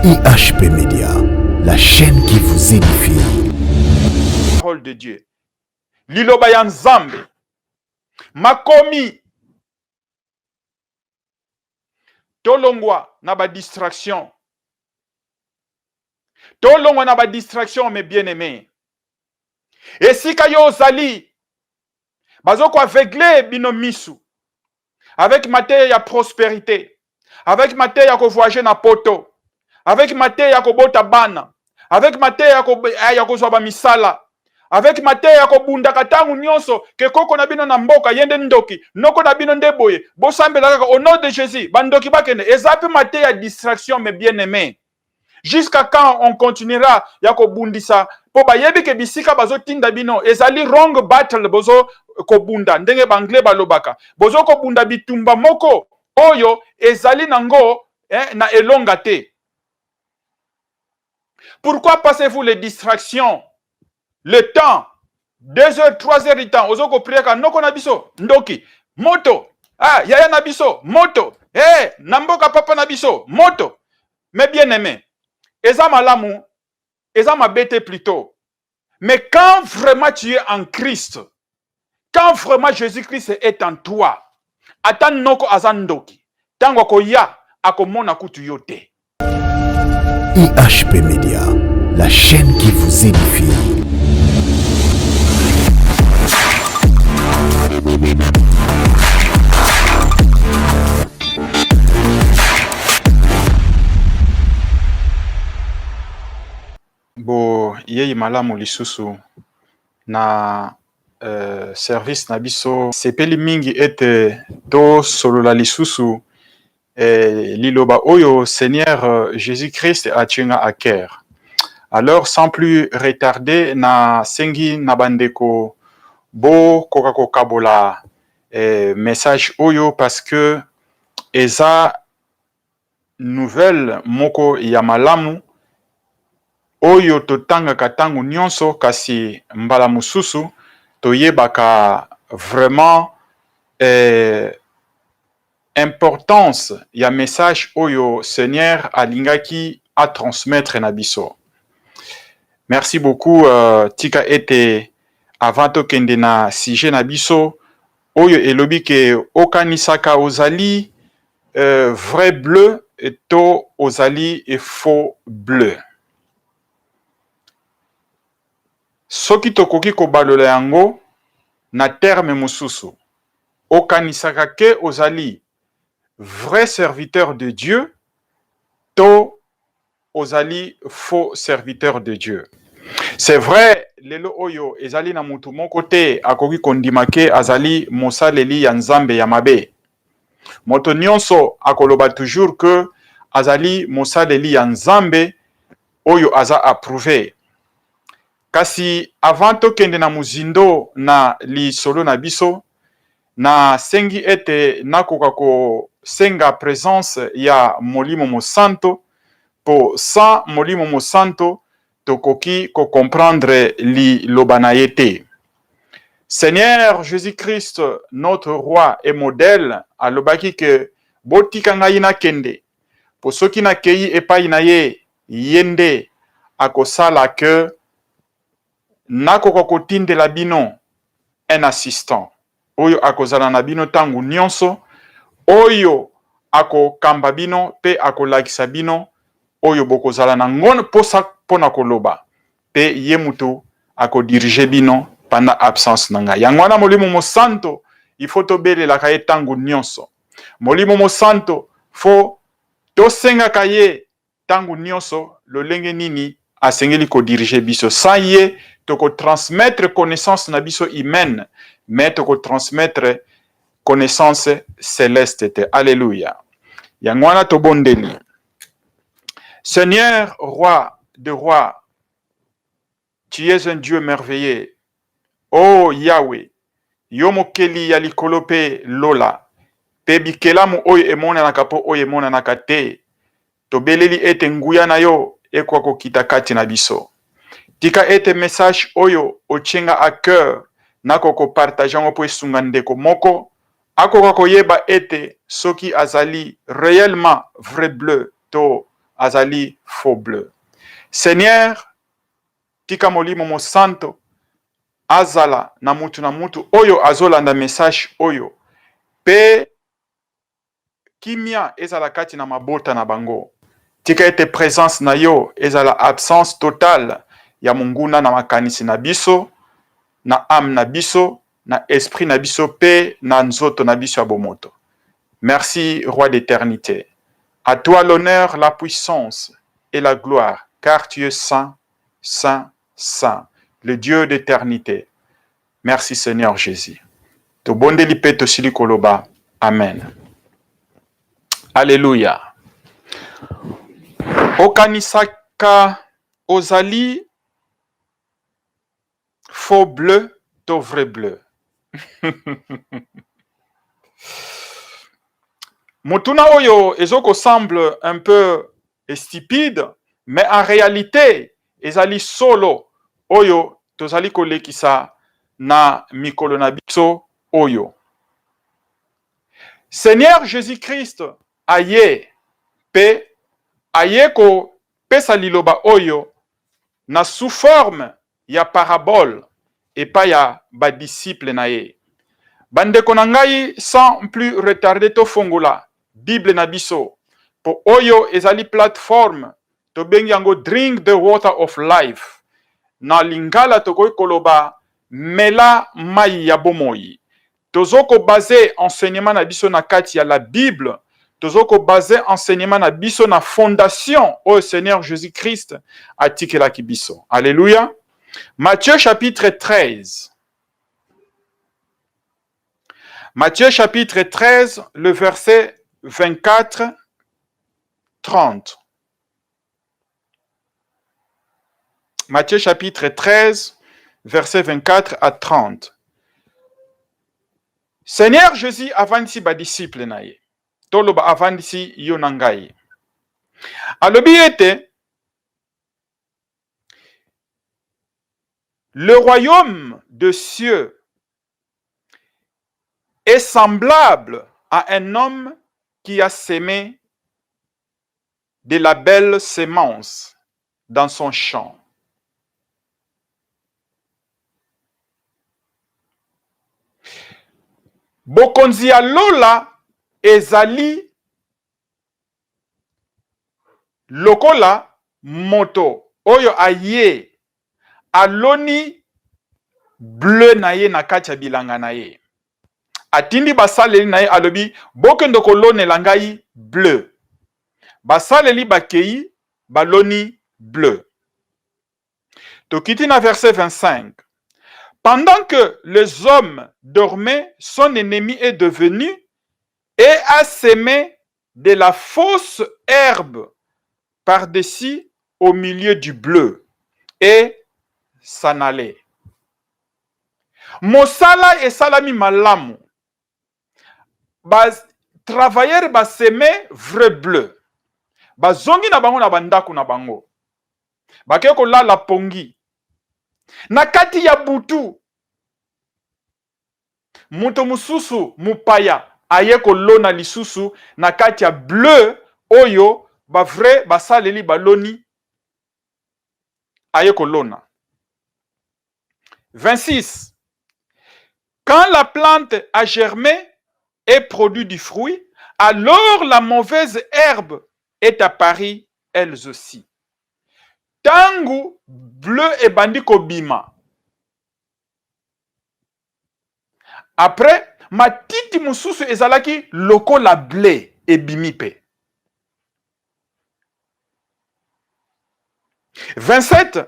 IHP Média, la chaîne qui vous édifie. Parole de Dieu. Liloba ya Nzambe. Makomi. Tolongwa na ba distraction. Tolongwa na ba distraction, mes bien-aimés. Et si kayo ozali, bazoko aveugle bino misu. Avec mate ya prospérité. Avec mate ya ko voyager na poto. Avec mate ya ko bota bana. Avec mate ya ko zwa ba misala. Avec mate ya ko bunda katangu nyonso ke koko na bino na mboka yende ndoki noko na bino ndeboye bosambela kaka au nom de Jésus bandoki bakene ezapi mate ya distraction, mes bien-aimés. Jusqu'à quand on continuera ya ko bundisa po bayebi ke bisika bazo tinda bino ezali wrong battle bozo ko bunda ndenge bangle balobaka bozo ko bunda bitumba moko oyo ezali nango na elonga te. Pourquoi passez-vous les distractions? Le temps, 2 heures, 3 heures du temps, ozoko prieka noko nabiso, ndoki, moto, yaya nabiso, moto, namboka papa nabiso, moto. Mais bien aimé, eza malamu, eza mabete plutôt. Mais quand vraiment tu es en Christ, quand vraiment Jésus-Christ est en toi, atan noko azandoki, tango koya, akomona kutu yote. IHP Média, la chaîne qui vous édifie. Bo yei malamu lisusu na service na biso sepeli mingi ete to solola lisusu liloba oyo Seigneur Jésus-Christ atinga à cœur. Alors sans plus retarder na sengi na bandeko bo kokako kabola message oyo parce que eza nouvelle moko ya malamu oyo totangaka tangu nyonso kasi mbala mususu toyebaka vraiment importance ya message oyo Seigneur alingaki a transmettre na biso. Merci beaucoup tika ete avant tokende na sujet na biso oyo elobi ke okanisaka ozali vrai bleu et to ozali et faux bleu. Soki tokoki kobalola yango na terme mususu okanisaka ke ozali vrai serviteur de Dieu to ozali faux serviteur de Dieu. C'est vrai lelo oyo ezali na mutu moko te akoki kondima ke azali mosaleli ya Nzambe ya mabe. Moto nyonso akoloba toujours que azali mosaleli ya Nzambe oyo aza approuvé. Kasi avant tokende na muzindo na lisolo na biso na sengi ete nakoka ko senga présence ya Molimo Mosanto po sans Molimo Mosanto tokoki ko comprendre li lobana yete. Seigneur Jésus-Christ, notre roi et modèle, alobaki ke botika ngai na kende po soki na kei epai na ye yende akosala ke nakoka kotindela bino un assistant oyo akozala na bino tangu nyonso oyo akokamba bino pe akolakisa bino oyo bokozala na ngona posa pona koloba pe ye mutu akodirige bino pendant absence na ngai. Yango wana Molimo Mosanto il faut tobelelaka ye tangu nyonso. Molimo Mosanto fo tosengaka ye tangu nyonso lolenge nini asengeli kodirige biso. Sans ye toko transmettre connaissance na biso humaine mais toko transmettre connaissance céleste te. Alléluia. Yango wana tobondeli. Seigneur, roi de rois, tu es un Dieu merveilleux. Oh Yahweh, yo mokeli ya likolo pe lola, pe bikelamu oyo emonanaka po oyo emonanaka te, tobeleli ete nguya na yo ekwa kokita kati na biso. Tika ete message oyo ochenga à cœur nakoko partageango po esunga ndeko moko, akoka koyeba ete soki azali réellement vrai bleu to azali faux bleu. Seigneur, tika molimo mo santo azala na mutu oyo azolanda message oyo pe kimia ezala kati na mabota na bango. Tika ete présence na yo ezala absence totale ya munguna na makanisi na biso, na âme na biso, na esprit na biso pe na nzoto na biso ya bomoto. Merci, Roi d'éternité. À toi l'honneur, la puissance et la gloire, car tu es saint, saint, saint, le Dieu d'éternité. Merci, Seigneur Jésus. To bondeli pe to sili koloba. Amen. Alléluia. Okanisaka ozali faux bleu to vrai bleu. Mutuna oyo ezoko semble un peu stupide, mais en réalité, ezali solo oyo tozali kolekisa na mikolo na biso oyo. Seigneur Jésus-Christ aye pe aye ko pesa liloba oyo na sous forme ya parabole epa ya ba disciple na ye. Bandeko na ngai sans plus retarder to fongola Bible na biso po oyo ezali plateforme to bengi yango drink the water of life. Na lingala tokoki koloba mela mai ya bomoi. Tozoko basé enseignement na biso na kati ya la Bible. Tozoko basé enseignement na biso na fondation au Seigneur Jésus-Christ atikelaki biso. Alléluia. Matthieu chapitre 13. Matthieu chapitre 13, le verset 24, 30. Matthieu chapitre 13, verset 24 à 30. Seigneur Jésus avandisi ba disciple na ye. Toloba avandisi yo na ngai. Alobi ete le royaume de cieux est semblable à un homme qui a sémé de la belle sémence dans son champ. Bokonzi ya lola ezali lokola moto oyo aye aloni bleu na ye na kati ya bilanga na ye. Atindi basaleli na ye alobi bokendo kolonela ngai bleu. Basaleli bakei baloni bleu. Tokiti na verset 25. Pendant que les hommes dormaient, son ennemi est devenu et a sémé de la fausse herbe par-dessus au milieu du bleu et s'en allait. Mosala et salami malamu. Travailleurs ba sémé vrai bleu. Bazongi na bango na bandaku na bango. Bakeko la la pongi. Na kati ya butu. Muto mususu mupaya aye kolona lisusu na kati ya bleu oyo ba vrai basaleli baloni aye kolona. 26. Quand la plante a germé et produit du fruit, alors la mauvaise herbe est apparue elles aussi. Tangu bleu et bandiko bima. Après, matiti mususu ezalaki loko la blé et bimipe. 27.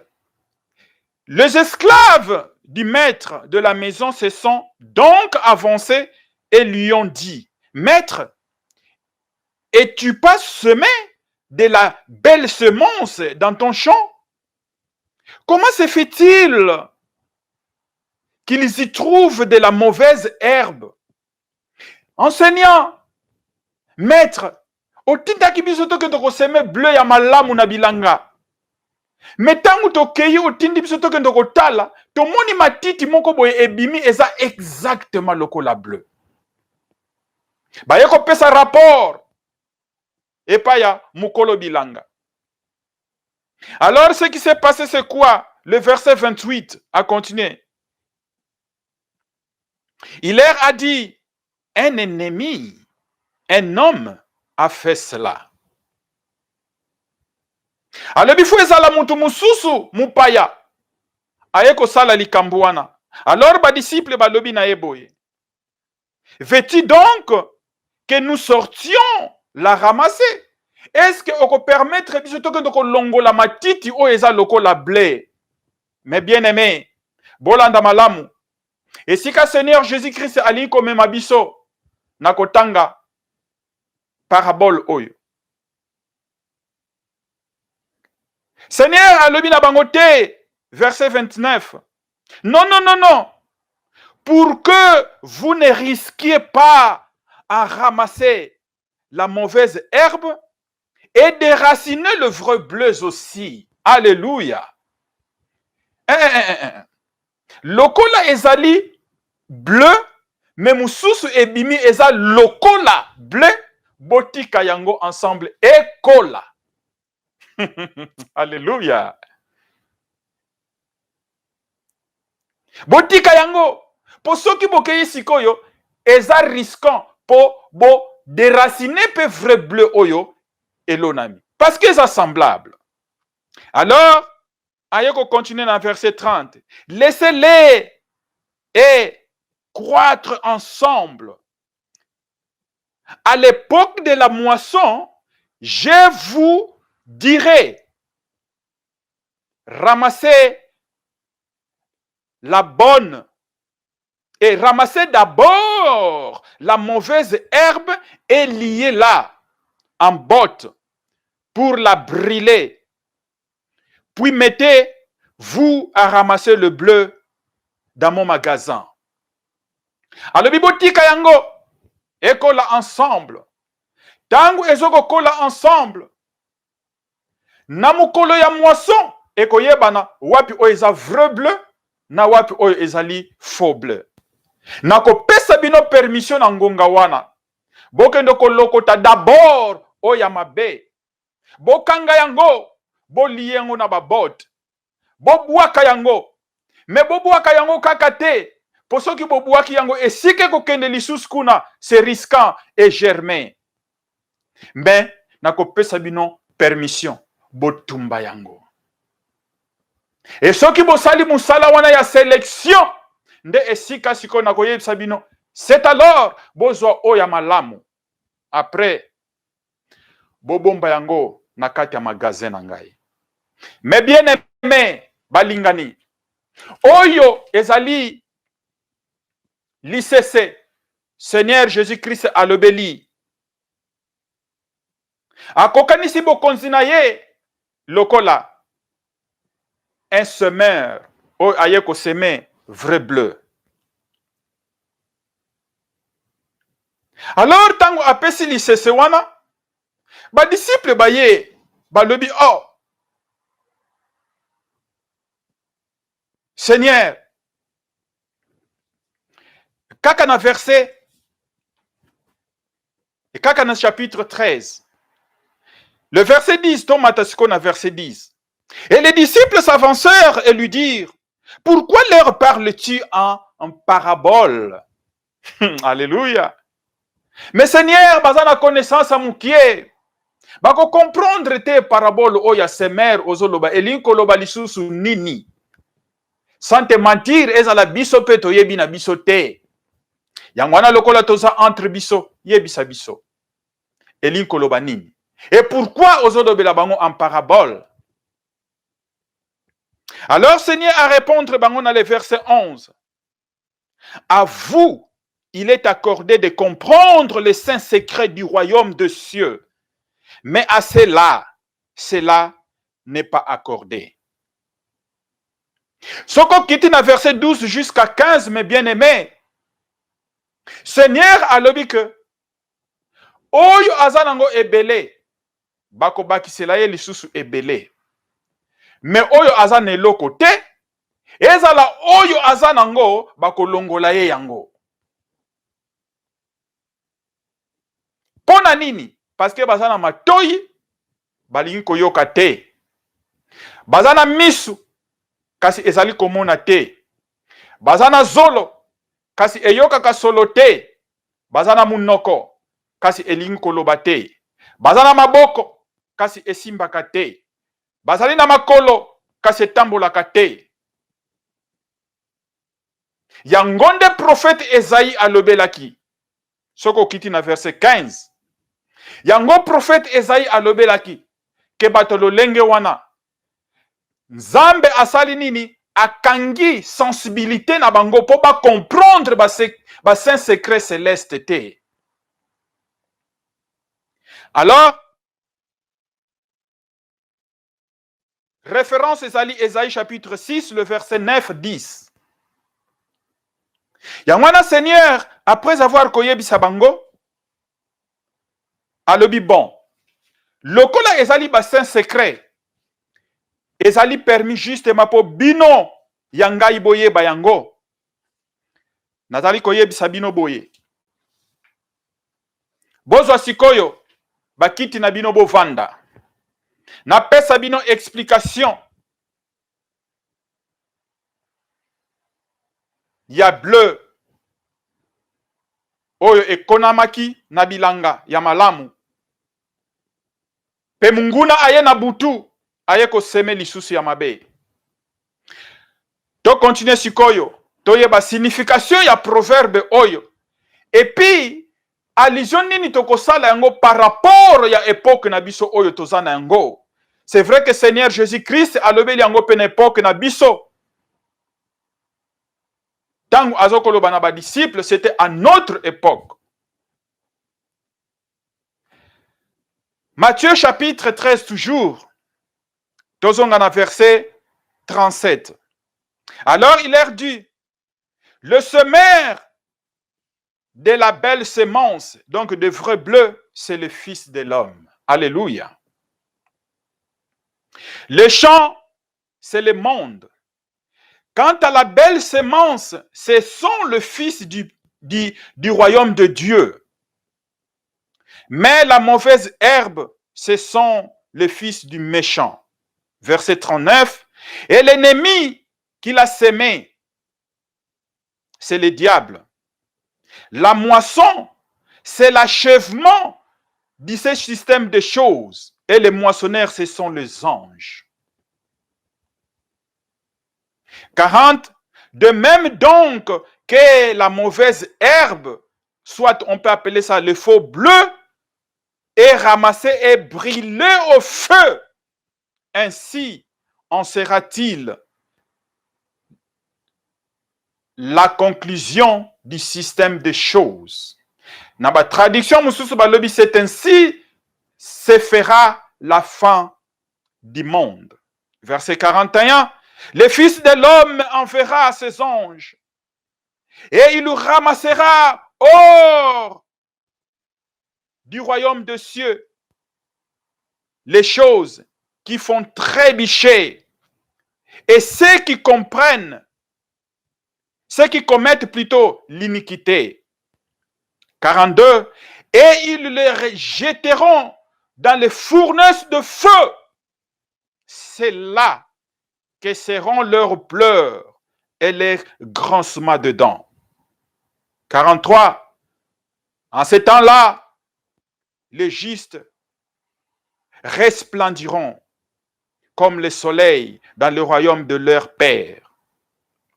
Les esclaves du maître de la maison se sont donc avancés et lui ont dit, Maître, es-tu pas semé de la belle semence dans ton champ? Comment se fait-il qu'ils y trouvent de la mauvaise herbe? Enseignant, maître, otindaki biso toke tokoseme bleu ya malamu na bilanga. Mais tangu tokei otindi biso toke tokotala, tomoni matiti moko boye ebimi eza exactement lokola bleu. Baye kopesa rapport epa ya mukolo bilanga. Alors, ce qui s'est passé, c'est quoi? Le verset 28 a continué. Il leur a dit, un ennemi, un homme a fait cela. Alors, il faut ezala muntu mususu mupaya. Ayeko sala likambo wana. Alors, ba disciple balobi na yeboye. Veux-tu donc que nous sortions la ramasser? Est-ce que on peut permettre biso to que longola matiti o eza lokola blé? Mais bien aimé, bolanda malamu. Et si ka Seigneur Jésus-Christ ali komema biso na kotanga parabole oyo. Seigneur alobi na bango te, verset 29. Non, non, non, non. Pour que vous ne risquiez pas à ramasser la mauvaise herbe et déraciner le vrai bleu aussi. Alléluia. Lokola ezali bleu, mais mususu ebimi eza lokola bleu, botika yango ensemble ekola. Alléluia. Botika yango, po soki bokei sikoyo, eza risquant po bo déraciner pe vrai bleu oyo elonami. Parce que c'est semblable. Alors, ayeko continue dans verset 30. Laissez-les et croître ensemble. À l'époque de la moisson, je vous dirai, ramassez la bonne et ramassez d'abord la mauvaise herbe et liez-la en botte pour la brûler. Puis mettez-vous à ramasser le bleu dans mon magasin. Alors, bibotika yango, ekola ensemble. Tangu ezoko kola ensemble. Na mukolo ya moisson, ekoyebana wapi o eza vrai bleu, na wapi o ezali faux bleu. Na ko pesa bino permission na ngonga wana. Bokendo kolokota d'abord o ya mabe. Bokanga yango, bo liengo na babot. Bobuaka yango. Me bobuaka yango kaka te. Po soki bobuaki yango esike kokende lisusu kuna, c'est risquant et germain. Mais na ko pesa bino permission. Botumba yango. Et soki bosali musala wana ya sélection, nde esika siko na koyebisa bino, c'est alors bozwa oya malamu. Après, bobomba yango na kati ya magasin na ngai. Mais bien aimé, balingani, oyo ezali l'ICC, Seigneur Jésus-Christ alobeli. Akokanisi bokonzi na ye lokola un semeur o ayeko semer vrai bleu. Alors tango apesi l'ICC wana, ba disciple baye balobi oh Seigneur, kaka na verset et kaka na chapitre 13. Le verset 10, Thomas na verset 10. Et les disciples s'avancèrent et lui dirent, pourquoi leur parles-tu en parabole? Alléluia. Mais Seigneur, bazana connaissance à moukier. Bako comprendre tes paraboles oya semer ozoloba elinko loba lisusu nini. Sans te mentir, ezala biso pe to yebi na biso te. Yangwana lokola toza entre biso, yebisa biso. Elinko loba nini. Et pourquoi ozolobela bango en parabole? Alors Seigneur a répondre bango dans le verset 11. À vous, il est accordé de comprendre les saints secrets du royaume de cieux. Mais à cela n'est pas accordé. Soko kiti na verset 12 jusqu'à 15, mes bien-aimés. Seigneur a lobi que oyo azanango ebele bako bakisela ye lisusu ebele. Mais oyo azana eloko te, ezala oyo azanango bako longola ye yango. Pona nini? Parce que bazana matoyi balingi koyoka te. Bazana misu kasi ezali komona te. Bazana zolo kasi eyokaka solo te. Bazana munoko kasi elingi koloba te. Bazana maboko kasi esimbaka te. Bazali na makolo kasi etambolaka te. Yango nde prophète Esaïe alobelaki. Soko kiti na verset 15. Yango prophète Esaïe alobelaki ke bato lolenge wana Nzambe asali nini akangi sensibilité na bango po ba comprendre ba saint secret céleste te. Alors référence ezali Esaïe chapitre 6 le verset 9-10. Yangwana Seigneur après avoir koyebisa bango alobi bon lokola ezali ba saint secret ezali permis justement po bino yangai boye ba yango nazali koyebisa bino boye bozwa sikoyo bakiti na bino bovanda napesa bino explication ya bleu oyo ekonamaki na bilanga ya malamu pe munguna aye na butu aye koseme lisusu ya mabe. To continue sikoyo toyeba signification ya proverbe oyo et puis allusion nini tokosala yango par rapport ya époque na biso oyo tozana yango. C'est vrai que Seigneur Jésus-Christ alobeli yango pe na époque na biso tangu azokoloba na ba disciples, c'était à notre époque. Matthieu chapitre 13 toujours, tozonga na verset 37. Alors il leur dit, le semeur de la belle sémence, donc de vrai bleu, c'est le Fils de l'homme. Alléluia. Le champ, c'est le monde. Quant à la belle sémence, ce sont le Fils du royaume de Dieu. Mais la mauvaise herbe, ce sont les fils du méchant. Verset 39. Et l'ennemi qui l'a sémé, c'est le diable. La moisson, c'est l'achèvement de ce système de choses. Et les moissonneurs, ce sont les anges. 40. De même donc que la mauvaise herbe, soit on peut appeler ça le faux bleu, est ramassé et brûlé au feu. Ainsi en sera-t-il la conclusion du système des choses. Dans la traduction, c'est ainsi se fera la fin du monde. Verset 41. Le Fils de l'homme enverra ses anges et il nous ramassera hors du royaume des cieux les choses qui font trébucher et ceux qui comprennent, ceux qui commettent plutôt l'iniquité. 42. Et ils les jetteront dans les fournaises de feu. C'est là que seront leurs pleurs et leurs grincements de dents. 43. En ce temps-là, les justes resplendiront comme le soleil dans le royaume de leur Père.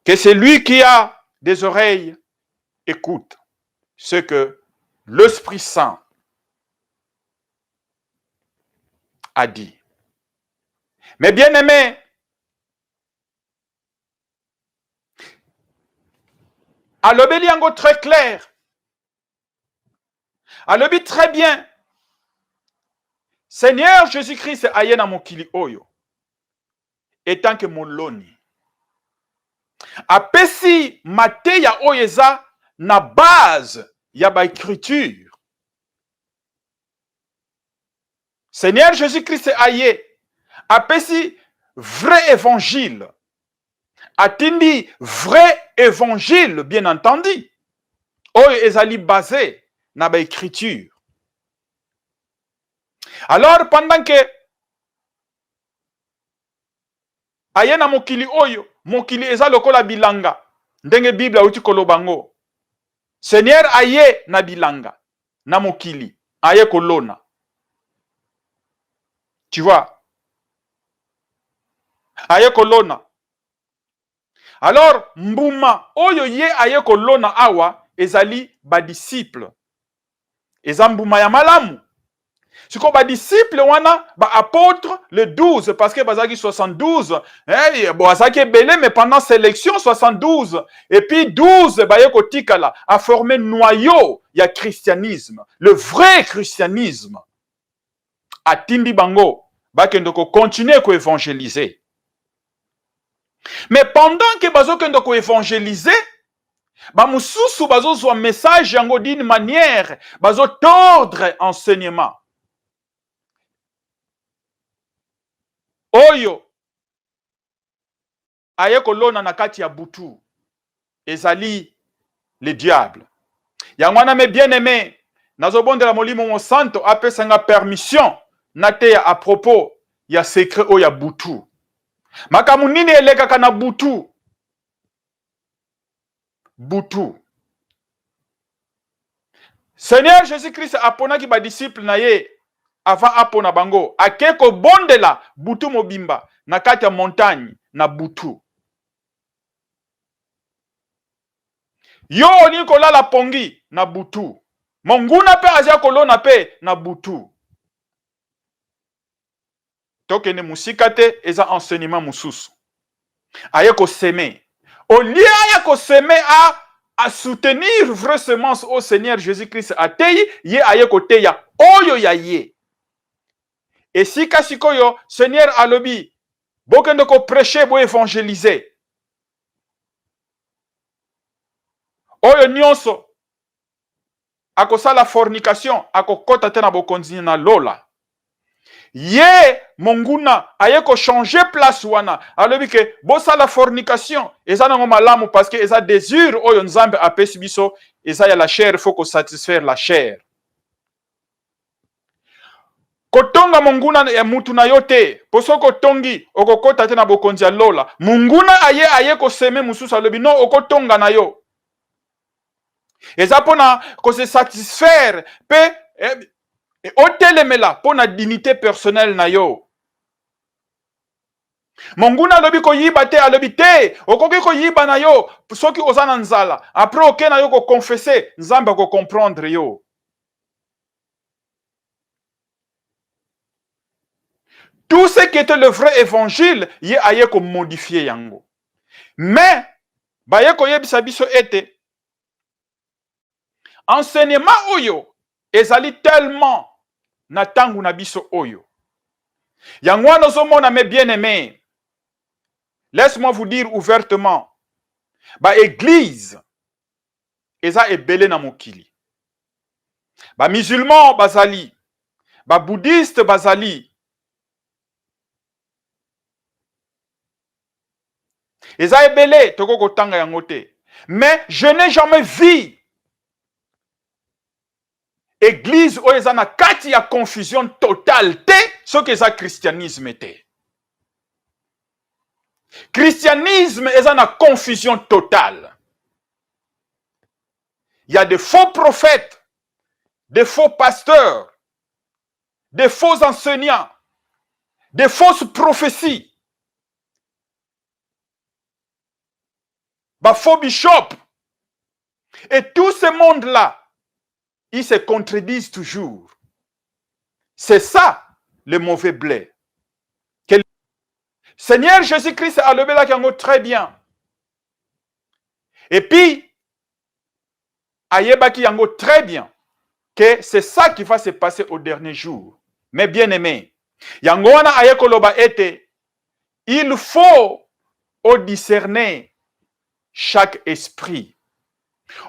Que celui qui a des oreilles écoute ce que l'Esprit Saint a dit. Mais bien aimés, alobeli yango très clair, alobi très bien, Seigneur Jésus-Christ aye na mokili oyo etant que moloni apesi mateya oyo eza na base ya ba écriture. Seigneur Jésus-Christ aye apesi vrai évangile, atindi vrai évangile bien entendu oyo ezali basé na ba écriture. Alors pendant que aye na mokili oyo, mokili eza lokola bilanga, ndenge Bible auti kolobango. Seigneur aye na bilanga, na mokili, aye kolona. Tu vois? Aye kolona. Alors, mbuma oyo ye aye kolona awa, ezali ba disciple. Eza mbuma ya malamu. Siko ba disciple wana, ba apôtre, le 12, parce que bazaki 72, bon, bazaki belé, mais pendant sélection, 72, et puis 12, baye kotikala, a formé noyau, ya christianisme, le vrai christianisme. A tindi bango, bakendo ko continuer ko évangéliser. Mais pendant que bazo kendo ko évangéliser, ba mususu bazo zwa message yango d'une manière, bazo tordre enseignement. Oyo aye kolona na kati ya butu ezali le diable. Yangwana me bien aimé, nazobondela molimo mo santo apesanga permission nateya à propos ya secret o ya butu. Makamu nini elekaka na butu? Butu. Seigneur Jésus-Christ aponaki ba disciple na ye avant apona bango akeko bondela butu mobimba na kati ya montagne na butu. Yo oni kolala pongi na butu. Monguna pe azia kolona pe na butu. Tokene musika te eza enseignement mususu. Aye ko semer. Au lieu aye ko semer à soutenir vraie semence au Seigneur Jésus-Christ atei, ye aye ko teya oyo ya ye. Et si kasikoyo Seigneur alobi bokende ko prêcher bo évangéliser. Oyo nyonso akosala fornication akokota te na bokonzi na lola. Ye monguna aye ko changer place wana alobi ke bosa la fornication eza nango malamu parce que eza désir oyo nzambe apesi biso eza ya la chair, faut ko satisfaire la chair. Kotonga monguna ya mutu na yote poso kotongi okokota te na bokonzi ya lola. Monguna aye ko seme mususu alobi non okotonga na yo. Eza pona ko se satisfaire pe otelemela pona dignité personnelle na yo. Monguna alobi ko yiba te alobi te okoki ko yiba na yo soki ozana nzala après oke na yo ko confesser nzamba ko comprendre yo. Tout ce qui était le vrai évangile ye aye ko modifier yango. Mais baye ko yebisa biso ete enseignement oyo ezali tellement na tangu na biso oyo. Yango nozomona mes bien-aimés. Laisse-moi vous dire ouvertement. Ba église eza ebele na mokili. Ba musulman bazali, ba bouddhiste bazali. Eza ebele toko kotanga yango te. Mais je n'ai jamais vu église oyo eza na kati ya confusion totale te soki eza christianisme te. Christianisme eza na confusion totale. Il y a des faux prophètes, des faux pasteurs, des faux enseignants, des fausses prophéties, des faux bishops. Et tout ce monde-là, ils se contredisent toujours. C'est ça le mauvais blé. Seigneur Jésus-Christ a levé la kango très bien. Et puis, ayebaki yango très bien que c'est ça qui va se passer au dernier jour. Mais bien aimé, yango wana ayekoloba ete, il faut discerner chaque esprit.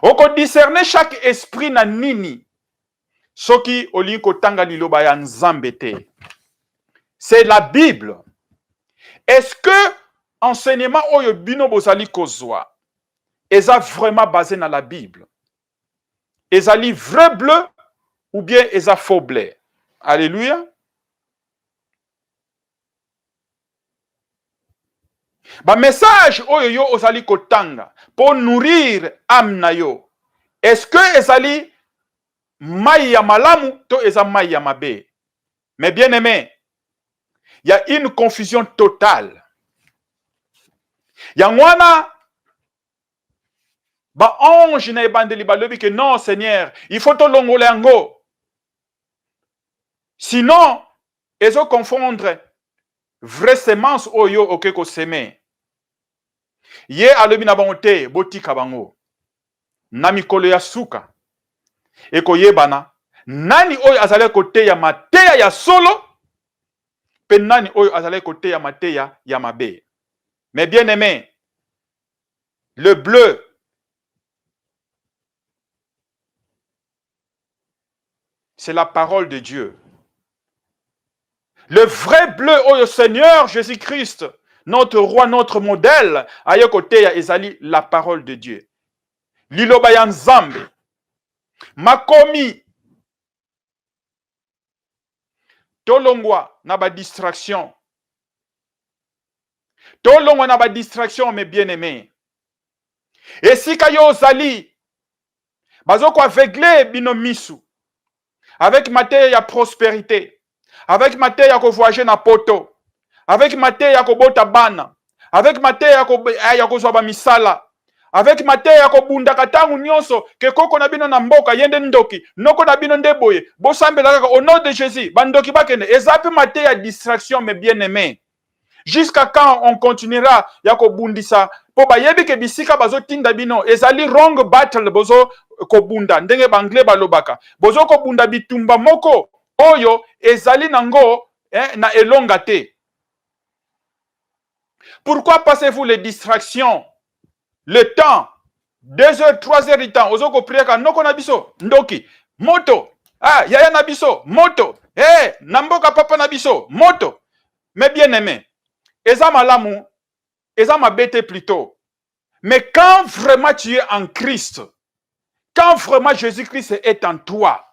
Oko discerner chaque esprit na nini soki olinko tanga liloba ya nzambe te. C'est la Bible. Est-ce que enseignement oyo bino bozali kozwa eza vraiment basé dans la Bible? Ezali vrai bleu ou bien eza faux bleu? Alléluia. Ba message oyo yo ozali kotanga pour nourrir âme na yo. Est-ce que ezali mai ya malamu to eza mai ya mabe? Mais bien aimé, il y a une confusion totale. Yangwana ba ange na ebandeli balobi que non Seigneur, il faut to longola yango. Sinon, ezo confondre vraie semence oyo okeko semer. Ye alobi na bango te botika bango. Na mikolo ya suka ekoyebana nani oyo azali koteya mateya ya solo pe nani oyo azali koteya mateya ya mabe. Mais bien aimé, le bleu c'est la parole de Dieu. Le vrai bleu oyo Seigneur Jésus-Christ, notre roi, notre modèle, aye koteya ezali la parole de Dieu. Liloba ya Nzambe makomi tolongwa na ba distraction. Tolongwa na ba distraction, mes bien-aimés. Et si kayo ozali bazoko aveugle bino misu avec mateya ya prospérité, avec mateya ya ko voyager na poto, avec mateya ya ko bota bana, avec mateya ya ko zwa ba misala, avec mateya ya ko bunda katangu nyonso ke koko na bino na mboka yende ndoki noko na bino ndeboye bosambela kaka au nom de Jésus bandoki bakene ezapi mateya ya distraction, mes bien-aimés. Jusqu'à quand on continuera ya ko bundisa po bayebi ke bisika bazo tinda bino ezali wrong battle bozo ko bunda ndenge bangle balobaka bozo ko bunda bitumba moko oyo ezali nango na elonga te. Pourquoi passez-vous les distractions, le temps, 2 heures, 3 heures du temps, ozoko prieka noko na biso, ndoki, moto, yaya na biso, moto, namboka papa na biso, moto. Mais bien aimé, eza malamu, eza mabete plutôt. Mais quand vraiment tu es en Christ, quand vraiment Jésus-Christ est en toi,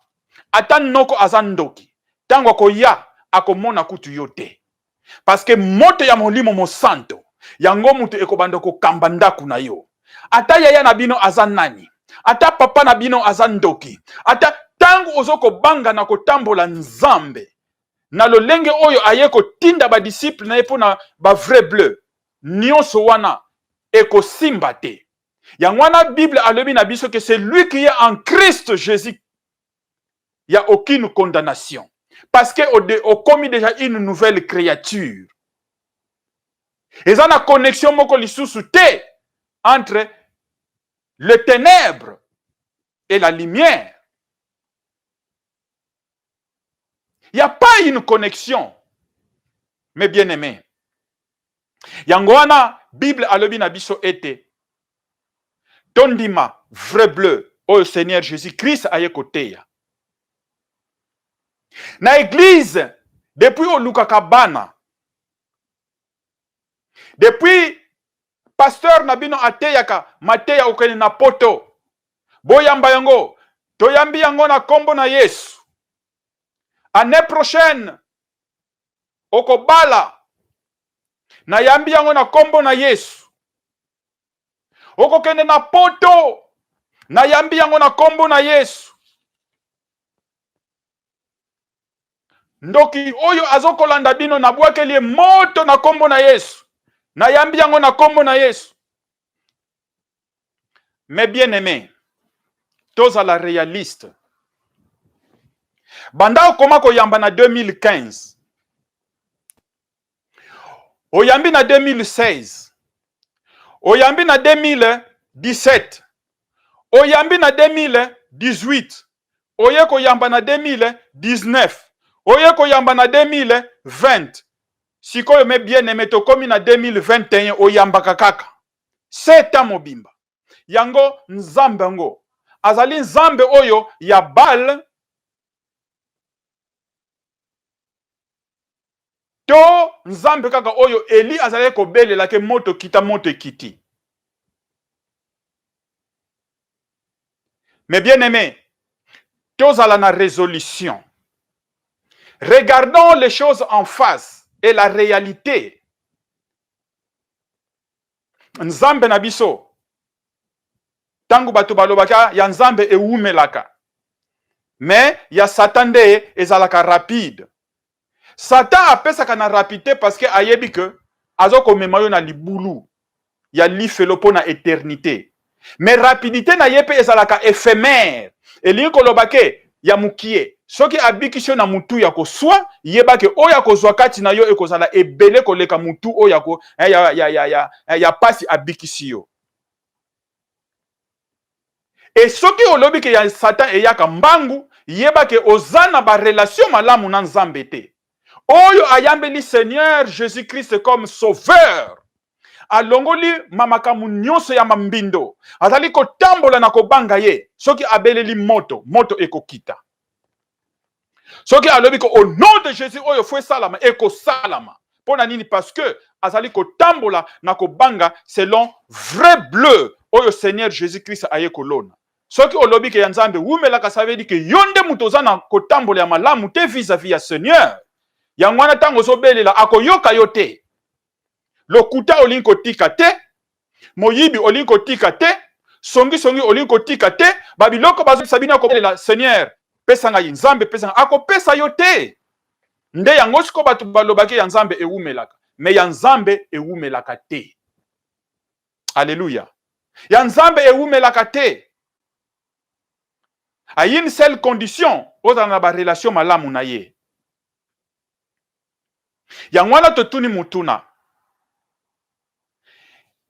ata noko azandoki, tango koya akomona kutu yote. Parce que moto ya molimo mo santo, yango mutu ekobanda ko kamba ndaku na yo. Ata yaya na bino azanani, ata papa na bino azandoki, ata tango ozoko banga na kotambola Nzambe, na lolenge oyo aye ko tinda ba disciple na epo na ba vrai bleu, nyonso wana eko simba te. Yangwana Bible alobi na biso que c'est lui qui est en Christ Jésus. Il n'y a aucune condamnation. Parce qu'on commis déjà une nouvelle créature. Et ça a connexion moko lisusu te entre les ténèbres et la lumière. Il n'y a pas une connexion. Mes bien-aimés. Yangwana Bible alobi na biso ete tondima vrai bleu au Seigneur Jésus-Christ aye koteya. Na église depuis olukaka bana, depuis pasteur nabino ateyaka mateya okene na poto boyamba yango toyambi yango na kombo na Yesu. Année prochaine okobala na yambi yango na kombo na Yesu. Okokende na poto na yambi yango na kombo na Yesu. Ndoki oyo azokolanda bino na bwakeli moto na kombo na Yesu. Na yambi yango na kombo na Yesu. Mais bien aimé, toza la réaliste. Banda okoma ko yamba na 2015. Oyambi na 2016. Oyambi na 2017. Oyambi na 2018. Oye ko yamba na 2019. Oye ko yamba na 2020. Sikoyo me bien aimé to komi na 2021 oyamba kakaka. 7 ans mobimba. Yango Nzambe ngo. Azali Nzambe oyo ya bal. To Nzambe kaka oyo Eli azali ko belela ke moto kita moto kiti. Mais bien aimé, tozala na résolution. Regardons les choses en face et la réalité. nzambe na biso tangu bato balobaka ya nzambe ewumelaka mais ya satan nde ezalaka rapide. Satan apesaka na rapidité parce que ayebi que azokomema yo na libulu ya lifelo mpo na éternité. Mais rapidité na ye mpe ezalaka éphémère, elingi koloba ke ya mukie soki abikisi yo na mutu ya koswa yeba ke oyo akozwa kati na yo ekozala ebele koleka mutu oyo ya pasi abikisi yo. Et soki olobi ke ya satan eyaka mbangu yeba ke oza na ba relation malamu na nzambe te. Oyo ayambeli Seigneur Jésus-Christ comme sauveur alongoli mamakamu nyonso ya mambindo azali kotambola na kobanga ye soki abeleli moto ekokita. Soki alobi ko au nom de Jésus oyo fwe salama ekosalama. Pona nini? Parce que azali kotambola na kobanga selon vrai bleu oyo Seigneur Jésus-Christ aye kolona. Soki olobi ke ya nzambe wumelaka ça veut dire que yonde muto oza na kotambola ya malamu te vis-à-vis ya Seigneur. Yangwana tango sobelela akoyoka yo te. Lokuta olingi kotika te, moyibi olingi kotika te, songi olingi kotika te, babiloko bazo sabina kobelela Seigneur pesa nga nzambe pesa nga akopesa yo te. Nde yango siko bato balobaki ya nzambe ewumelaka, mais ya nzambe ewumelaka te. Alléluia. Ya nzambe ewumelaka te. A une seule condition, oza na ba relation malamu na ye. Yangwana totuni mutuna.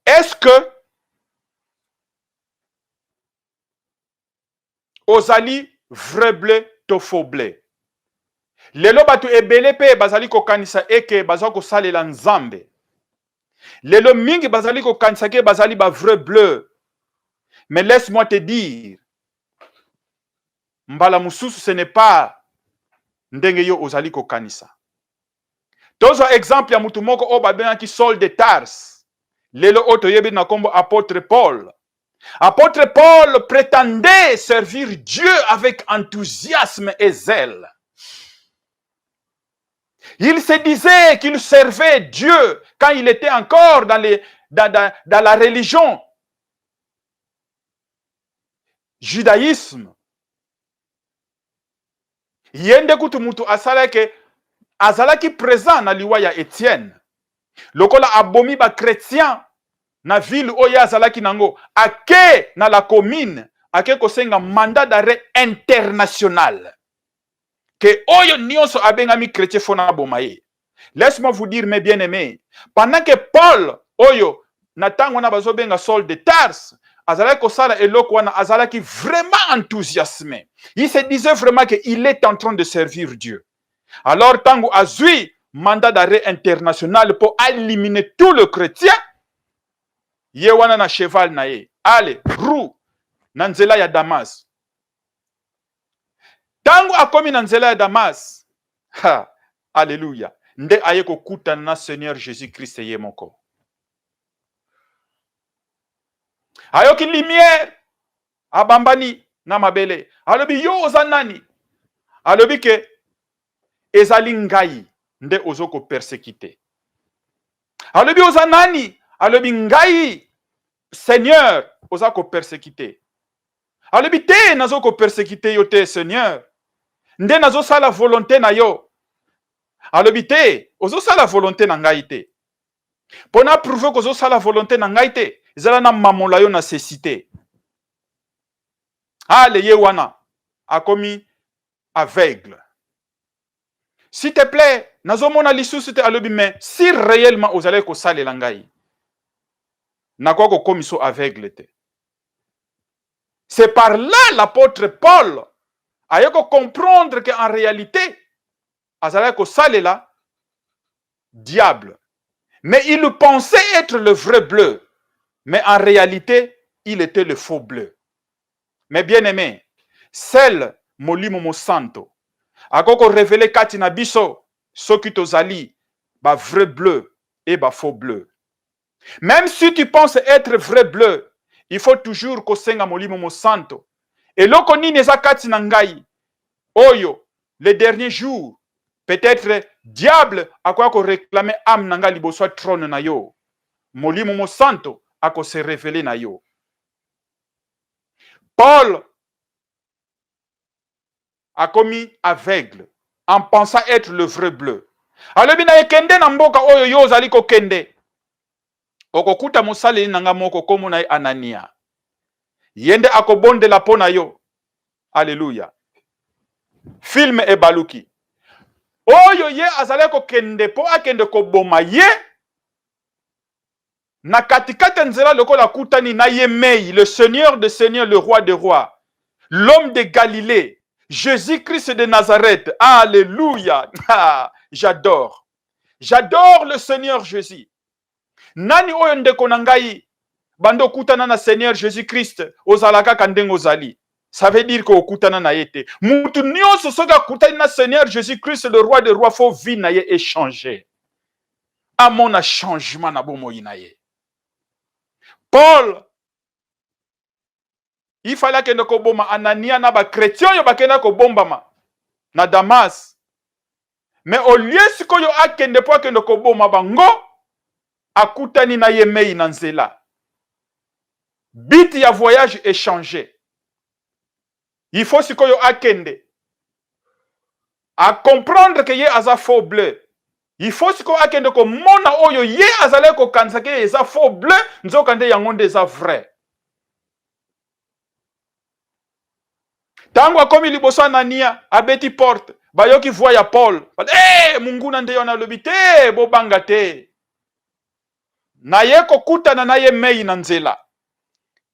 Est-ce que ozali vrai bleu to faux bleu? Lelo batu ebele pe bazali kokanisa eke bazali kosalela nzambe. Lelo mingi bazali kokanisa ke bazali ba vrai bleu. Mais laisse-moi te dire, mbala mususu ce n'est pas ndenge yo ozali kokanisa. Tozo exemple ya mutu moko o babengaki Saul de Tarse. Lelo oto yebi na kombo apôtre Paul. Apôtre Paul prétendait servir Dieu avec enthousiasme et zèle. Il se disait qu'il servait Dieu quand il était encore dans la religion judaïsme. Yende kutu mutu azalaki présent na liwa ya Étienne. Lokola abomi ba chrétien na ville oya azalaki nango ake na la commune ake kosenga mandat d'arrêt international que oyo nyonso abengami chrétien fona bomaye. Laisse-moi vous dire mes bien-aimés, pendant que Paul oyo na tango na bazobenga Saul de Tarse azalaki kosala eloko wana azalaki vraiment enthousiasmé. Il se disait vraiment que il est en train de servir Dieu. Alors tango azui mandat d'arrêt international pour éliminer tout le chrétien, ye wana na cheval na ye ale roue na nzela ya Damas. Tango akomi na nzela ya Damas, alléluia, nde aye kokuta na Seigneur Jésus-Christ ye moko. Ayoki lumière abambani na mabele. Alobi yo oza nani? Alobi ke ezali ngai nde ozoko persécuté. Alobi oza nani? Alobi ngai Seigneur ozako persécuté. Alobi te nazoko persécuté yo te Seigneur. Nde nazo sala volonté na yo. Alobi te ozo sala volonté na ngai te. Pona prouver ko ozo sala volonté na ngai te. Zala na mamola yo na cécité. Ale ye wana akomi aveugle. S'il te plaît, nazomona lisusu te alobi mais si réellement ozale ko salela ngai. Nakwa ko komiso aveugle te. C'est par là l'apôtre Paul a eu comprendre qu'en réalité azale ko salela diable. Mais il pensait être le vrai bleu. Mais en réalité, il était le faux bleu. Mais bien aimé, seul Molimo Mo Santo a révélé katina biso soki tozali ba vrai bleu et ba faux bleu. Même si tu penses être vrai bleu, il faut toujours kosenga Molimo Mo Santo. Et loko nini eza katina ngai oyo les derniers jours, peut-être diable a quoi ko réclamer âme nanga liboso trône na yo. Molimo Mo Santo ako se révéler na yo. Paul a commis aveugle en pensant être le vrai bleu. Alobi na ekende na mboka oyo yo ozali kokende. Okokuta mosaleli nanga moko komo na Anania. Yende akobondela po na yo. Alléluia. Film ebaluki. Oyo ye azali kokende po akende koboma ye. Na katikate nzela lokola kutani na ye mei, le Seigneur de Seigneurs, le roi des rois, l'homme de Galilée, Jésus-Christ de Nazareth. Alléluia. J'adore. J'adore le Seigneur Jésus. Nani oyo ndeko na ngai bando kutana na Seigneur Jésus-Christ ozalaka kandengo zali. Ça veut dire que okutana na yete. Mutu nyonso soka kutana na Seigneur Jésus-Christ le roi des rois faut vie na ye échanger. Amona changement na bomoi na ye. Paul il fallait que ndeko boma Anania na ba chrétien yo bakenda ko bombama na Damas. Mais au lieu sikoyo akende po akende ko boma bango akutani na ye mei na nzela. Bit ya voyage échangé. Il faut sikoyo akende à comprendre que ye aza faux bleu. Il faut sikoyo akende ko mona oyo ye azale ko kanisa ke eza faux bleu nzokande yango nde eza vrai. Tango akomi liboso Anania abeti porte bayoki voix ya Paul. Munguna nde yona lobi te bobanga te. Na ye kokutana na ye mei na nzela.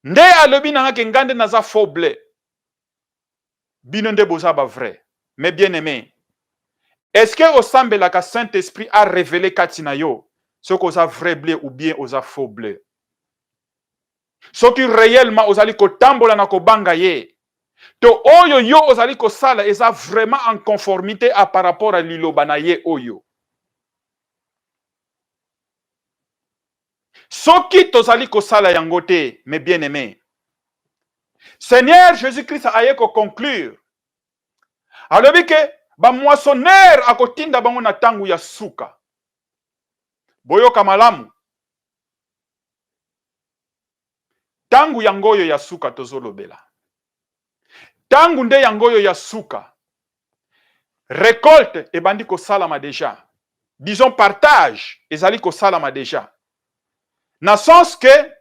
Nde alobi nanga ke ngande naza faux bleu. Bino nde boza ba vrai. Mais bien aimé, est-ce que osambelaka Saint-Esprit a révélé katina yo ce qu'osa vrai bleu ou bien osa faux bleu? Ce qui réellement osali kotambola na kobanga ye. To oyo yo ozali kosala eza vraiment en conformité à par rapport à liloba na ye oyo. Soki tozali kosala yango te, mes bien-aimés. Seigneur Jésus-Christ a ye ko conclure. Alobi ke ba moissonneur akotinda bango na tangu ya suka. Boyoka malamu. Tangu yangoyo ya suka tozolobela. Tangu nde yangoyo ya suka. Récolte ebandi ko salama déjà. Disons partage ezali ko salama déjà. Na sens que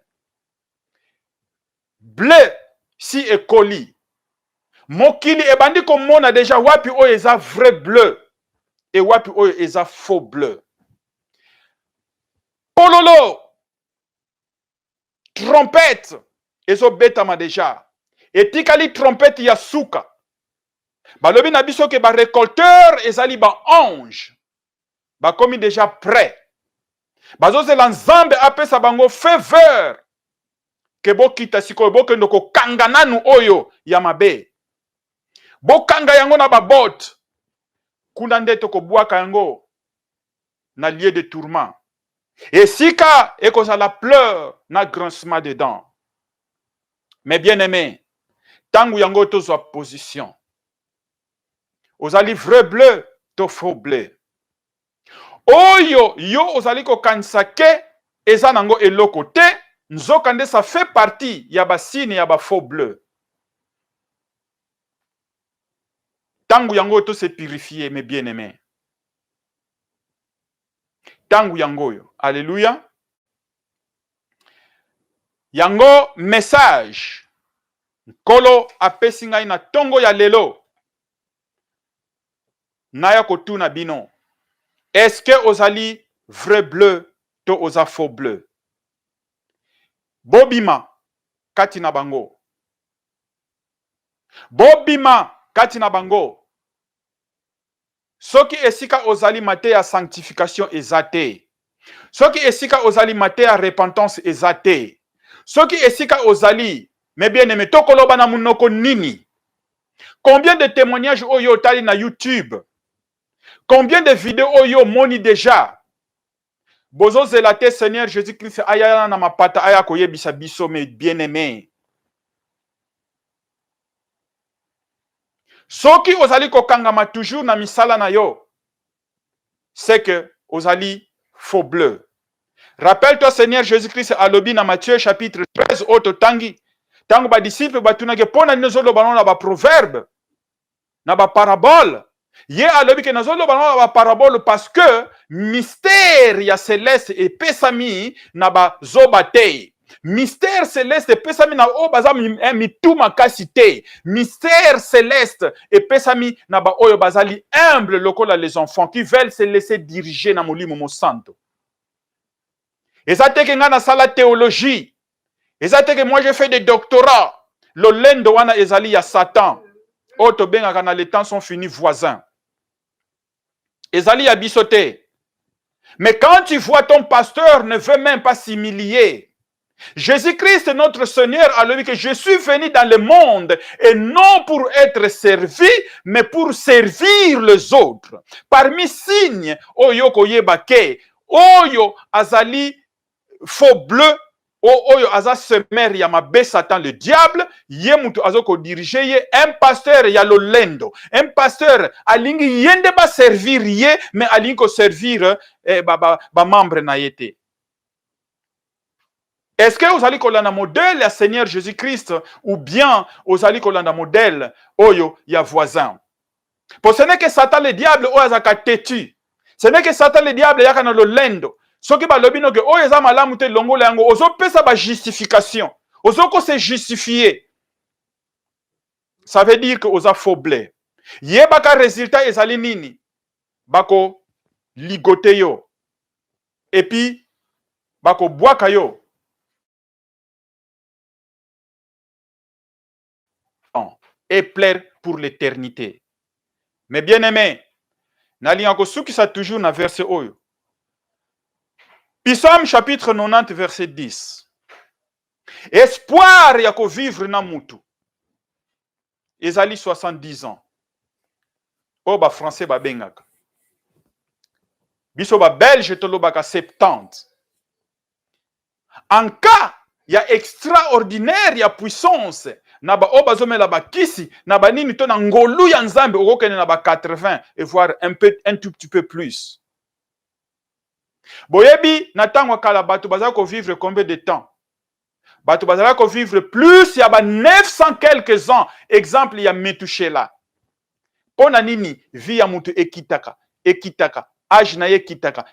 bleu si ekoli. Mokili ebandi ko mona déjà wapi oyo eza vrai bleu et wapi oyo eza faux bleu. Pololo trompette ezo betama déjà. Etikali trompette ya suka. Balobi na biso ke ba récolteur ezali ba ange. Ba komi déjà prêt. Bazozela nzambe apesa bango faveur. Ke bokita sikoyo bokendo ko kanga nanu oyo ya mabe. Bokanga yango na babot. Kuna nde to kobwaka yango na lieu de tourment. Esika ekozala pleurs na grincement de dents. Mais bien aimé, tangu yango tozwa position. Ozali vrai bleu to faux bleu. Oyo yo ozali ko kanisa ke eza nango eloko te, nzokande ça fait partie ya basine ya ba faux bleu. Tangu yango to se purifier, mes bien-aimés. Tangu yangoyo. Alléluia. Yango message. Kolo apesi ngai na tongo ya lelo. Naya kotuna bino. Est-ce que ozali vrai bleu to oza faux bleu? Bobima kati na bango. Bobima kati na bango. Soki esika ozali mate ya sanctification ezate. Soki esika ozali mate ya repentance ezate. Soki esika ozali, mais bien aimé, tokoloba na munoko nini? Combien de témoignages oyo tali na YouTube? Combien de vidéos oyo moni déjà? Bozo zelate Seigneur Jésus-Christ aya na mapata aya koyebisa biso, mes bien aimé. Soki ozali kokangama toujours na misala na yo, c'est que ozali faux bleu. Rappelle-toi, Seigneur Jésus-Christ, à l'obi dans Matthieu chapitre 13, auto tangi. Tango ba disciple batunage pona nizolo banon na ba proverbe, na ba parabole. Ye à l'obi ke nazolo banon na ba parabole parce que mystère ya céleste et pesami na ba zobate. Mystère céleste et pesami na o bazami mituma kasite. Mystère céleste et pesami na ba oyo bazali humble lokola les enfants qui veulent se laisser diriger na molimo mo santo. Et ça te que nga na sala théologie. Et ça te que moi j'ai fait des doctorats. Le lendo wana ezali ya Satan. Oto benga kana les temps sont finis voisins. Ezali ya bisoté. Mais quand tu vois ton pasteur ne veut même pas s'humilier. Jésus-Christ, notre Seigneur, a dit que je suis venu dans le monde et non pour être servi, mais pour servir les autres. Parmi signes, oyo koyebake, oyo azali faux bleu, oyo aza semer ya mabe Satan le diable, ye mutu azoko diriger ye un pasteur ya lolendo. Un pasteur alingi yende ba servir ye, mais alingi ko servir ba membre na yete. Est-ce que vous allez kolanda modèle ya Seigneur Jésus-Christ ou bien vous allez kolanda modèle oyo ya voisin? Pour ce n'est que Satan le diable oyo azaka têtu. Ce n'est que Satan le diable yaka na lolendo. Soki ba lobi no ke oyo eza malamu te longola yango ozo pesa ba justification. Ozo ko se justifier. Ça veut dire que oza faux blé. Yebaka résultat ezali nini? Bako ligote yo. Et puis bako bwaka yo. Et plaire pour l'éternité. Mais bien aimé, nali yango suki sa toujours na verset oyo. Psaume chapitre 90 verset 10. Espoir yako vivre na mutu. Ezali 70 ans. O ba français ba bengaka. Biso ba belge tolobaka 70. En cas ya extraordinaire ya puissance na ba obazomela ba kisi na ba nini to na ngolu ya nzambe okokene na ba 80 et voire un tout petit peu plus. Boyebi na tango kala bato bazala ko vivre combien de temps? Bato bazala ko vivre plus ya ba 900 quelques ans. Exemple ya Metushela. Pona nini vie ya mutu ekitaka âge na ye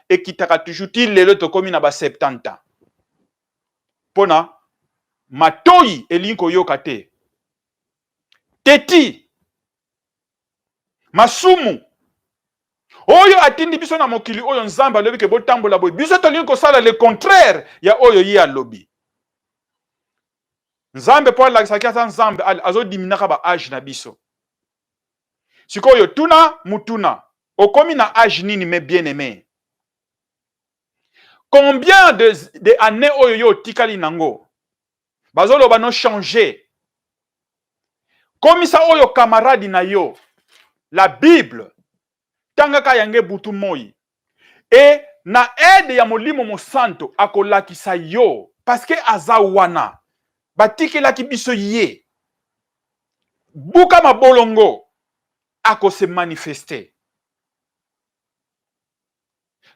ekitaka toujours til lelo to komi na ba 70 ans. Pona matoi elinko yoka te. Teti masumu oyo atindi biso na mokili oyo nzambe alobi ke botambola boy biso tolingi kosala le contraire ya oyo ye alobi. Nzambe po alakisaki ata nzambe azodiminaka ba âge na biso. Sikoyo tuna mutuna okomi na âge nini me bien aimé? Combien de années oyo yo tikali nango? Bazoloba no changer. Komisa oyo camarade na yo. La Bible tangaka yange butu moi. Et na aide ya molimo mo santo akolakisa yo parce que aza wana batikelaki biso ye. Buka mabolongo ako se manifester.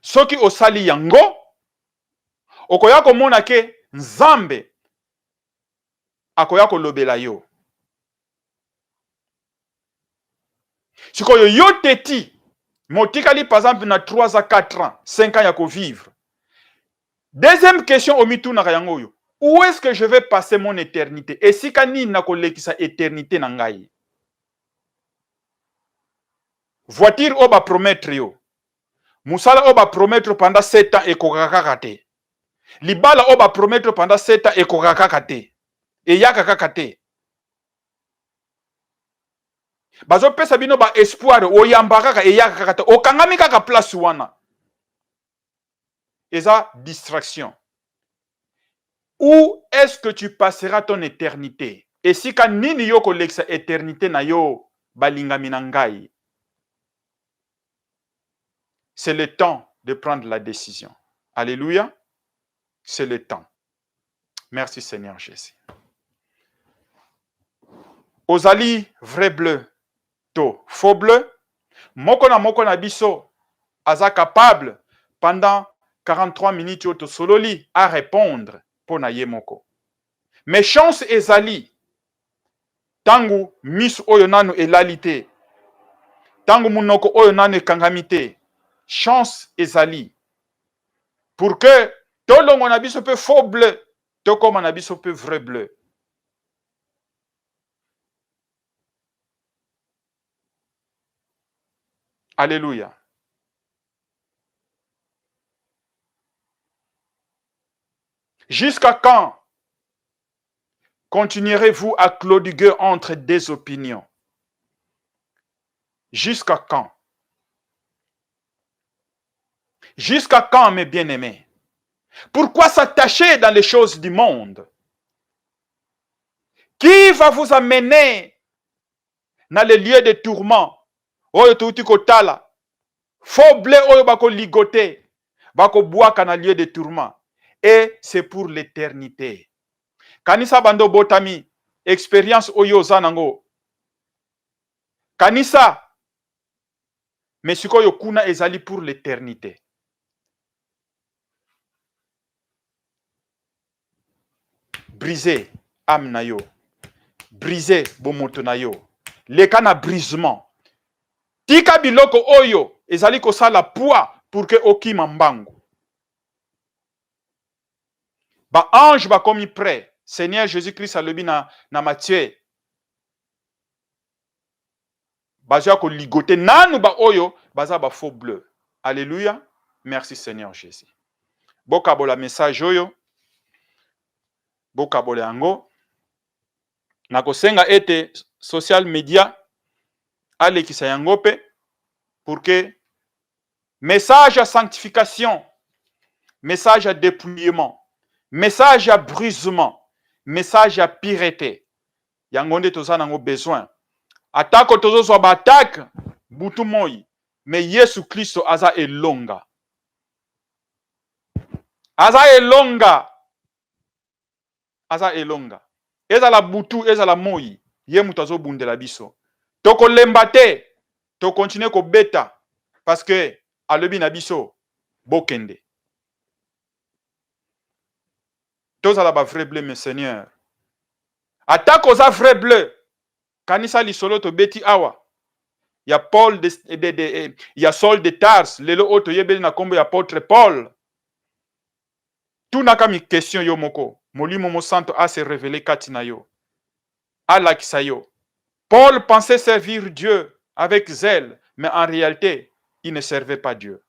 Soki osali yango okoya komona ke nzambe akoya kolobela yo. Sikoyo yo teti motikali par exemple na 3 à 4 ans, 5 ans ya ko vivre. Deuxième question omituna yango yo. Où est-ce que je vais passer mon éternité? Et si kani na kolekisa éternité na ngai? Voiture oba promettre yo. Musala oba promettre pendant 7 ans et kokaka te. Libala oba promettre pendant 7 ans et kokaka te. Et yaka te. Bazo pesa bino ba espoir oyambaka e yaka te. Okangami kaka place wana. Eza distraction. Où est-ce que tu passeras ton éternité? Et si ka nini yo kolekisa éternité na yo balingami na ngai? C'est le temps de prendre la décision. Alléluia. C'est le temps. Merci Seigneur Jésus. Ozali vrai bleu to faux bleu. Moko na biso aza capable pendant 43 minutes oto sololi à répondre pour na yemoko. Mais chance ezali tangu misu oyo nanu elalite, tangu munoko oyo nanu ekangamite, chance ezali pour que tolongo na biso pe faux bleu, tokoma na biso pe vrai bleu. Alléluia. Jusqu'à quand continuerez-vous à clodiguer entre des opinions? Jusqu'à quand? Jusqu'à quand, mes bien-aimés? Pourquoi s'attacher dans les choses du monde? Qui va vous amener dans les lieux de tourment? Oyo touti kotala. Faux blé oyo bako ligoté. Bako boaka na lieu de tourment. Et c'est pour l'éternité. Kanisa bando botami. Expérience oyo zanango. Kanisa. Mais sikoyo kuna ezali pour l'éternité. Briser âme na yo. Briser bomoto na yo. Leka na brisement. Tika biloko oyo ezali kosala poids pour que okima mbangu. Ba ange ba komi prêt. Seigneur Jésus-Christ alobi na Matthieu. Bazia ko ligoté nanu ba oyo baza ba faux bleu. Alléluia. Merci Seigneur Jésus. Bokabola message oyo. Bokabola yango. Nakosenga ete social media alekisa yango pe pour que message à sanctification, message à dépouillement, message à brisement, message à pureté. Yango nde toza nango besoin. Atako tozo so ba attaque butu moi, mais Yesu Kristo aza elonga. Aza elonga. Aza elonga. Eza la butu, eza la moi, ye mutu azo bundela biso. Toko lemba te, to continue ko beta parce que alobi na biso bokende. Tozala ba vrai bleu, mes seigneurs. Atako za vrai bleu. Kanisa lisolo to beti awa. Ya Paul ya Saul de Tars, lelo oto yebeli na kombo ya apôtre Paul. Tout naka mi question yo moko. Molimo mo santo a se révélé katina yo. Alakisa yo. Paul pensait servir Dieu avec zèle, mais en réalité, il ne servait pas Dieu.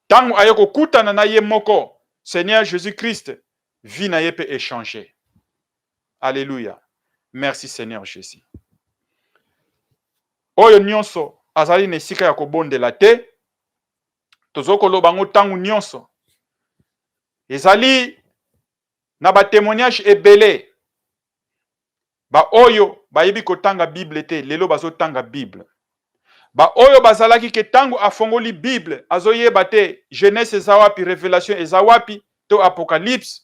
Tangu ayoko kutana na ye moko, Seigneur Jésus-Christ, vie na ye peut échanger. Alléluia. Merci Seigneur Jésus. Oyo nyonso azali na esika ya kobondela te, tozokoloba ngo tangu nyonso. Ezali na ba témoignage ebele. Ba oyo bayebi kotanga Bible te, lelo bazotanga Bible. Ba oyo bazalaki ke tangu afongoli Bible, azoyeba te Genèse eza wapi, Révélation eza wapi, to Apocalypse.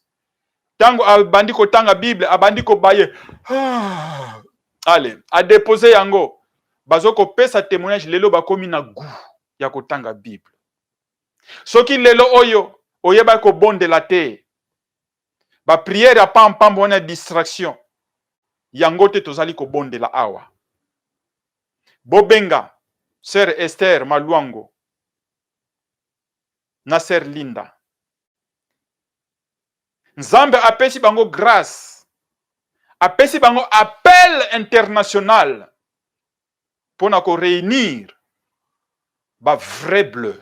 Tangu abandi kotanga Bible, abandi ko baye. Allez, a déposer yango. Bazoko pesa témoignage lelo bakomi na goût ya kotanga Bible. Soki lelo oyo oyeba ko bondela te. Ba prière ya pam wana distraction. Yango te tozali ko bondela awa. Bobenga Sœur Esther Maluango na Sœur Linda. Nzambe apesi bango grâce. Apesi bango appel international pour na ko réunir ba vrai bleu.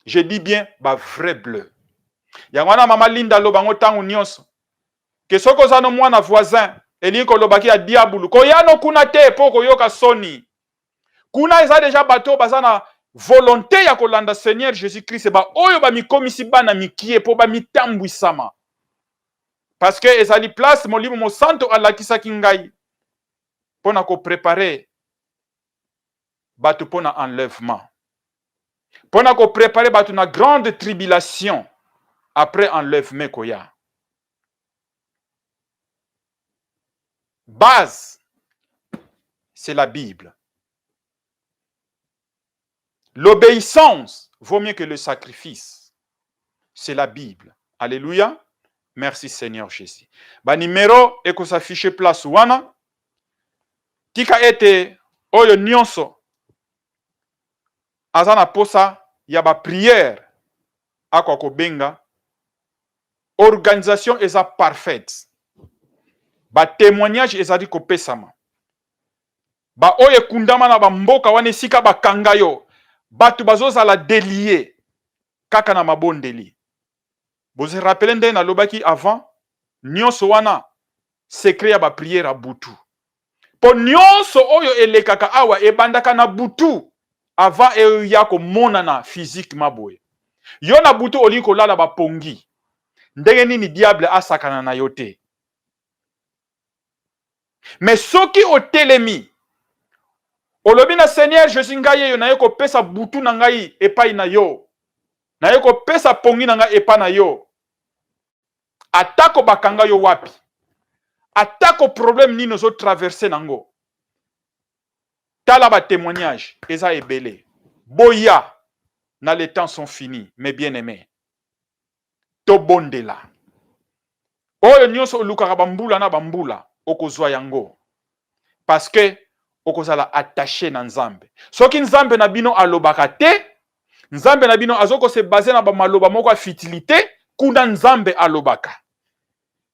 Je dis bien ba vrai bleu. Yangwana mama Linda lo bango tangu nyonso. Que soko zano mwana voisin eliko lobaki ya diabulu. Koyano kuna te poko yoka soni. Kuna eza déjà bato bazana volonté ya kolanda Seigneur Jésus-Christ ba oyo ba mikomisi bana mikie po ba mitambwisama. Parce que ezali place molimo mo santo alakisa kingai pona ko préparer bato pona enlèvement. Pona ko préparer bato na grande tribulation après enlèvement koya. Base, c'est la Bible. L'obéissance vaut mieux que le sacrifice. C'est la Bible. Alléluia. Merci Seigneur Jésus. Ba numéro eko s'affiche place wana. Tika ete oyo nyonso azana posa ya ba prière akwa kobenga. Organisation eza parfaite. Ba témoignage ezali kopesama. Ba oye kundama na ba mboka wana esika bakanga yo. Batu bazozala délié kaka na mabondeli. Vous vous rappelez nde na lobaki avant nyonso wana secret ya ba prière a butu. Po nyonso oyo elekaka awa ebandaka na butu avant ya komonana physiquement boye. Yo na butu oli kolala ba pongi. Ndenge nini diable asakana na yo te. Mais soki otelemi olobi na Seigneur Jésus ngai yo na yo kopesa butu na ngai epai na yo. Na yo kopesa pongi na ngai epai na yo. Atako bakanga yo wapi. Atako problème nino zo traverser nango. Tala ba témoignage eza ebele. Boya na les temps sont finis, mes bien-aimés. Tobondela. Oyo nyonso olukaka bambula na bambula okozwa yango. Parce que okozala attaché na Nzambe. Soki Nzambe na bino alobaka te, Nzambe na bino azoko se baser na ba maloba moko a futilité, kuna Nzambe alobaka.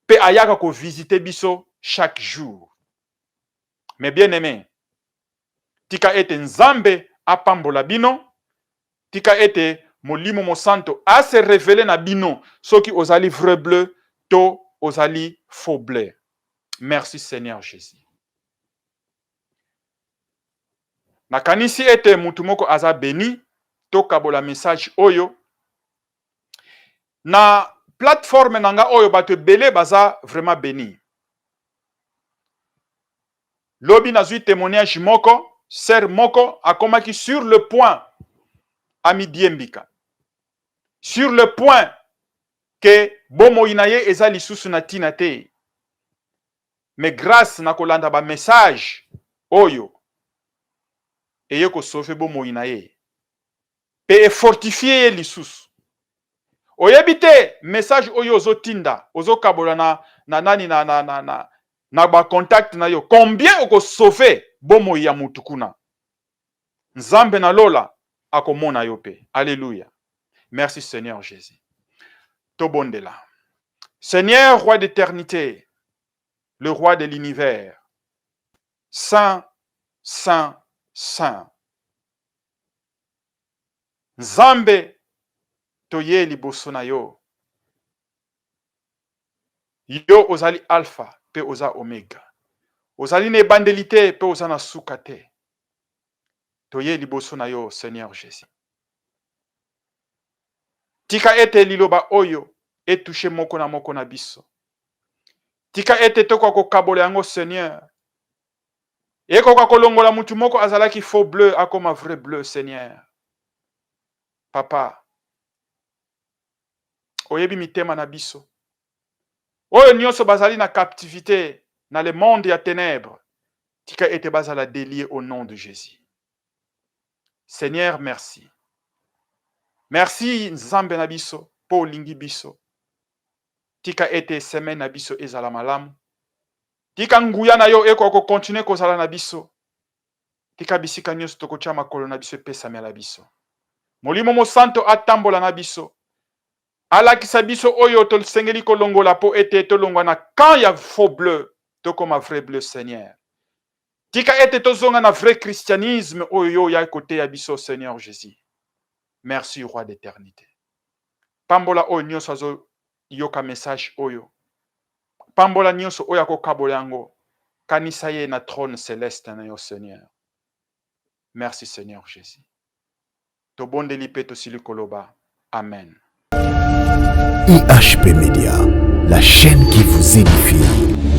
Pe ayaka ko visiter biso chaque jour. Mais bien aimé, tika ete Nzambe apambola bino, tika ete molimo mo santo a se révéler na bino soki ozali vrai bleu to ozali faux bleu. Merci Seigneur Jésus. Nakanisi ete mutu moko aza béni to kabola message oyo na plateforme nanga oyo bato belé baza vraiment béni. Lobi nazui témoignage moko, ser moko akomaki sur le point ami diembika. Sur le point que bomo inaye eza lisusu na tina te. Mais grâce na kolanda ba message oyo eye ko sauver bomo inaye. Pe fortifier lisusu. Oyebite message oyo ozotinda, ozokabola na ba contact na yo. Combien oko sauver bomo ya mutu kuna? Nzambe na lola akomona yo pe. Alléluia. Merci Seigneur Jésus. Tobondela. Seigneur, roi d'éternité, le roi de l'univers, saint, saint, saint. Nzambe toye liboso na yo. Yo ozali alpha pe oza omega. Ozali ne bandelité pe oza na suka te. Toye liboso na yo, Seigneur Jésus. Tika ete liloba oyo etouche moko na biso. Tika ete toko ko kabola yango, Seigneur. Eko kwa kolongola mutu moko azalaki faux bleu akoma vrai bleu, Seigneur. Papa, oyebi mitema na biso. Oyo nyonso bazali na captivité na le monde ya ténèbres. Tika ete bazala délié au nom de Jésus. Seigneur, merci. Merci Nzambe na biso po lingi biso. Tika ete semaine na biso ezala malamu. Tika nguya na yo eko ko continuer kozala na biso. Tika bisika nyonso tokotia makolo na biso epesami ala biso. Molimo mo santo atambola na biso. Alakisa biso oyo tosengeli kolongola po ete tolongwa na camp ya faux bleu to koma vrai bleu, Seigneur. Tika ete tozonga na vrai christianisme oyo ya kote ya biso, Seigneur Jésus. Merci roi d'éternité. Pambola oyo nyonso azo yoka message oyo. Pambola nyonso oyo akokabola yango. Kanisa ye na trône céleste na yo, Seigneur. Merci Seigneur Jésus. Tobondeli pe tosili koloba. Amen. IHP Media, la chaîne qui vous édifie.